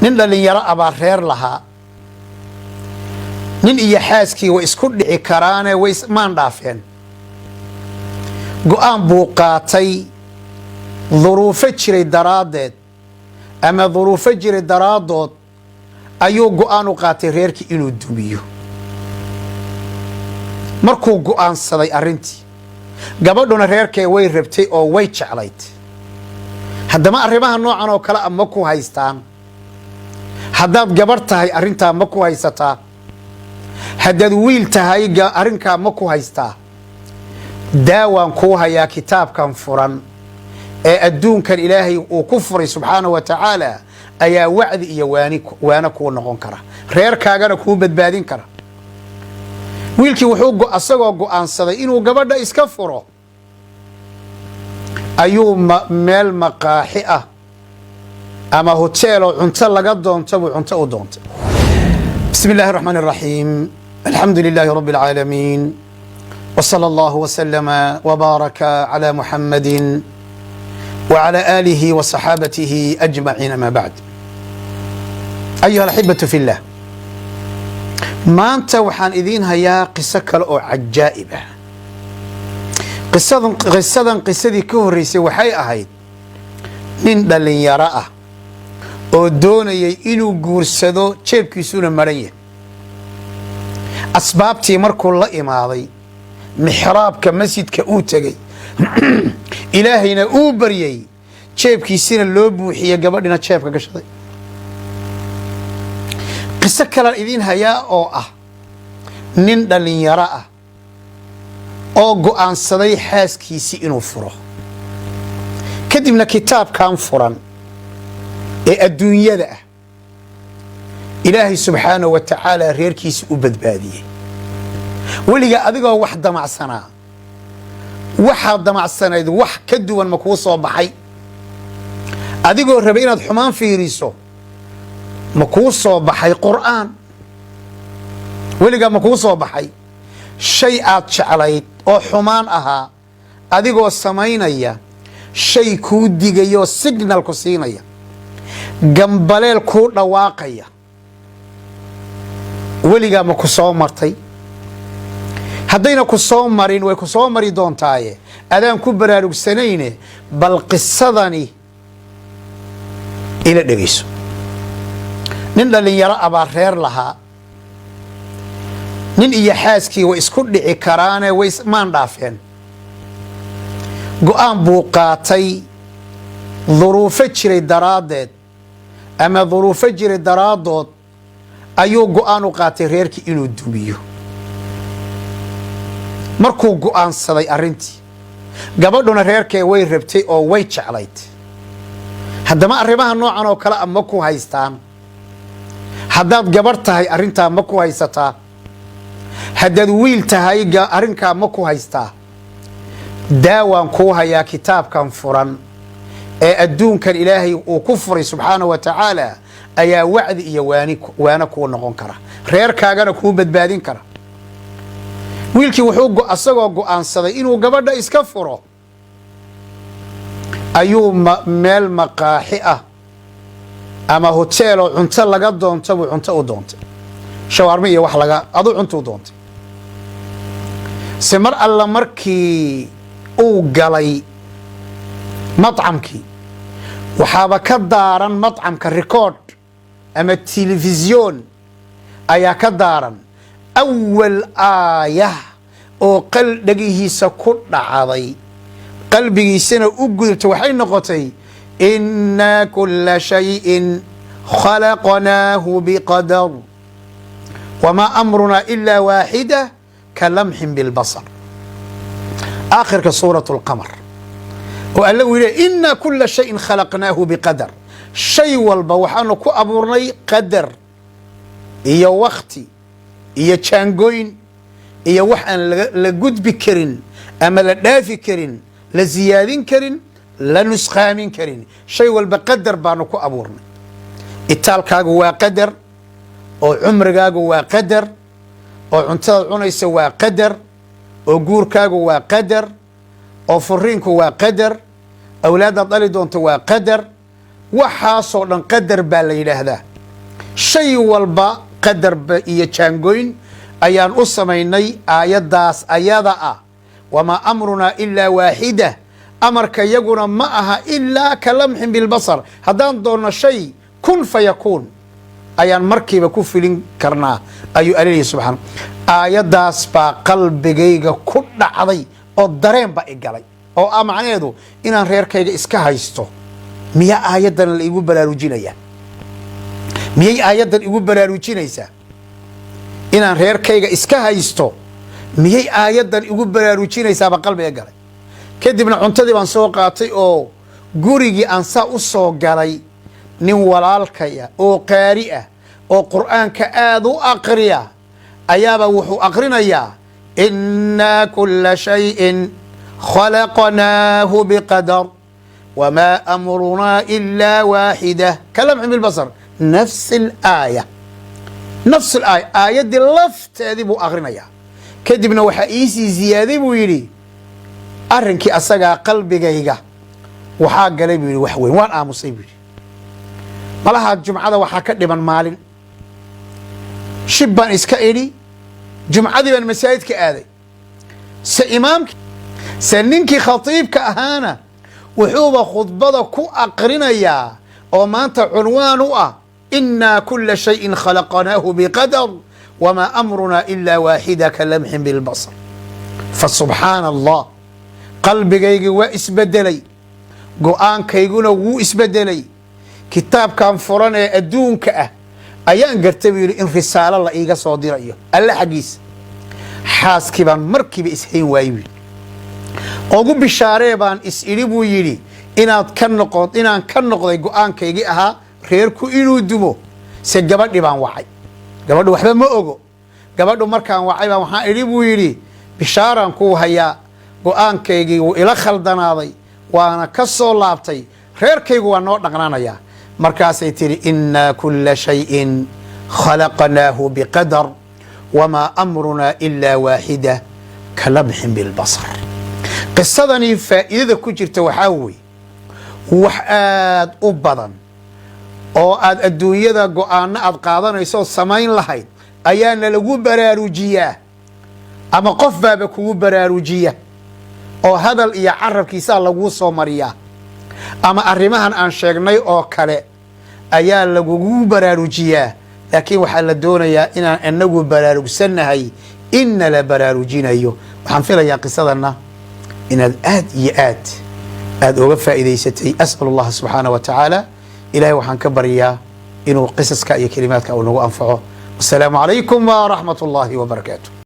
nin dhalinyaro abaa reer lahaa nin iyo xaaskii way isku dhici karaane way maan dhaafeen go'aan buu qaatay duruufo jiray daraaddeed ama duruufo jiray daraadood ayuu go'aan u qaatay reerkii inuu dumiyo markuu go'aansaday arrintii gabadhuna reerkee way rabtay oo way jeclayd haddama arrimaha noocan oo kale ma ku haystaan haddaad gabarh tahay arrintaa ma ku haysataa haddaad wiil tahay arrinkaa ma ku haystaa daawaan kuu hayaa kitaabkan furan ee adduunkan ilaahay uu ku furay subxaanahu wa tacaala ayaa wacdi iyo waana kuu noqon kara reerkaagana kuu badbaadin kara wiilkii wuxuu asagoo go'aansaday inuu gabadha iska furo ayuu meel maqaaxi ah ama hoteeloo cunto laga doonto buu cunto u doontay بسم الله الرحمن الرحيم الحمد لله رب العالمين وصلى الله وسلم وبارك على محمد وعلى آله وصحابته أجمعين ما بعد أيها الأحبة في الله ما أنت وحان إذين هيا قصة كالأو عجائبة قصة كهريسي وحي أهيد من دلين يراه oo doonayay inuu guursado jeebkiisuna maraya asbaabtii markuu la imaaday mixraabka masjidka uu tagay ilaahayna uu baryay jeebkiisina loo buuxiyay gabadhina jeebka gashaday qiso kale idin hayaa oo ah nin dhalinyaro ah oo go'aansaday xaaskiisi inuu furo kadibna kitaabkan furan ee adduunyada ah ilaahay subxaanahu wa tacaala reerkiisa u badbaadiyey weliga adigoo wax damacsanaa waxaad damacsanayd wax ka duwan ma kuu soo baxay adigoo rabay inaad xumaan fiiriso ma kuu soo baxay qur'aan weliga ma kuu soo baxay shay aad jeclayd oo xumaan ahaa adigoo samaynaya shay kuu digayoo signal ku siinaya gambaleel kuu dhawaaqaya weligaa ma ku soo martay haddayna ku soo marin way ku soo mari doontaaye adaan ku baraarugsanayne bal qisadani ila dhegayso nin dhalinyaro abaa reer lahaa nin iyo xaaskii way isku dhici karaane way maan dhaafeen go'aan buu qaatay duruufo jiray daraaddeed ama duruufo jiray daraadood ayuu go'aan u qaatay reerkii inuu dumiyo markuu go'aansaday arrintii gabadhuna reerkee way rabtay oo way jeclayd haddama arrimaha noocan oo kale ma ku haystaan haddaad gabarh tahay arrintaa ma ku haysataa haddaad wiil tahay arrinkaa ma ku haystaa daawaan kuu hayaa kitaabkan furan ee adduunkan ilaahay uu ku furay subxaanahu wa tacaala ayaa wacdi iyo waana kuu noqon kara reerkaagana kuu badbaadin kara wiilkii wuxuu asagoo go'aansaday inuu gabadha iska furo ayuu meel maqaaxi ah ama hoteeloo cunto laga doonto buu cunto u doontay shawaarmo iyo wax aduu cunto u doontay se mar alla markii uu galay مطعمكي وحابا كدارا مطعم كريكورد اما التلفزيون ايا كدارا اول آية او قلبه سكر عضي قلبه سنة اقدرت وحين نقطي إنا كل شيء خلقناه بقدر وما أمرنا إلا واحدة كلمح بالبصر آخر كسورة القمر وقال له إنا كل شيء خلقناه بقدر شيء والبوحان كو أبورني قدر إيا وقتي إيا تشانقوين إيا وحان لقد بكرين أما لدافي كرين لزيادين كرين لنسخامين كرين شيء والبقدر بانو كو أبورني إتالكاقو قدر أو عمركاقو قدر أو عنتال عنيس قدر أو قوركاقو قدر أو فرينكو قدر أولاد الضالدون توا قدر waxaasoo dhan qadar baa la yidhaahdaa shay walba qadar iyo jaangoyn ayaan u samaynay aayaddaas ayada ah wamaa amrunaa ilaa waaxida amarka yaguna ma aha ilaa ka lamxin bilbasar haddaan doonno shay kun fayakuun ayaan markiiba ku filin karnaa ayuu alilhi subxaana aayaddaas baa qalbigayga ku dhacday oo dareen ba igalay oo ah macnaheedu inaan reerkayga iska haysto miyaa aayaddan la igu baraarujinaya miyay aayaddan igu baraarujinaysaa inaan reerkayga iska haysto miyay aayaddan igu baraarujinaysaaba qalbiga galay kadibna cuntadii baan soo qaatay oo gurigii aan saa u soo galay nin walaalkaya oo qaari ah oo qur'aanka aad u aqriya ayaaba wuxuu aqrinayaa innaa kulla shayin khalaqnaahu biqadar wamaa amrunaa ilaa waaxida ka lamxin bilbasar nafs alaaya aayaddii lafteedii buu aqrinayaa kadibna waxaa iisii ziyaaday buu yidhi arrinkii asagaa qalbigayga waxaa galay buu yidhi wax weyn waan aamusay buu yidhi malaha jumcada waxaa ka dhiman maalin shib baan iska idhi jumcadii baan masaajidka aaday se imaamki se ninkii khatiibka ahaana wuxuuba khudbada ku aqrinayaa oo maanta cunwaan u ah innaa kulla shayin khalaqnaahu biqadar wamaa amrunaa ilaa waaxida ka lamxin bilbasar fasubxaana allah qalbigaygii waa isbedelay go-aankayguna wuu isbedelay kitaabkan furan ee adduunka ah ayaan gartay buu yidhi in risaalo la iiga soo dirayo alle xaggiisa xaaskii baan markiiba ishayn waayey buu yidhi ugu bishaaree baan is idhi buu yidhi inaan ka noqday go-aankaygii ahaa reerku inuu dumo se gabadhi baan wacay gabadhu waxba ma ogo gabadhu markaan wacay baan waxaan idhi buu yidhi bishaaraan kuu hayaa go-aankaygii wuu ila khaldanaaday waana ka soo laabtay reerkaygu waa noo dhaqnaanayaa markaasay tidhi innaa kulla shayin khalaqnaahu biqadar wamaa amrunaa ilaa waaxida ka lamxin bilbasar qisadanii faa'iidada ku jirta waxaa weeye wax aad u badan oo aad adduunyada go-aanno aad qaadanayso samayn lahayd ayaana lagu baraarujiyaa ama qof baaba kugu baraarujiya oo hadal iyo carabkiisaa laguu soo mariyaa ama arrimahan aan sheegnay oo kale ayaa lagugu baraarujiyaa laakiin waxaa la doonayaa inaan inagu baraarugsannahay inna la baraarujinayo waxaan filayaa qisadanna inaad aad iyo aad oga faa'iidaysatay as'al allah subxaanahu wa tacaala ilaahay waxaan ka baryaa inuu qisaska iyo kelimaadka uu nagu anfaco wasalaamu calaykum waraxmat ullaahi wabarakaatu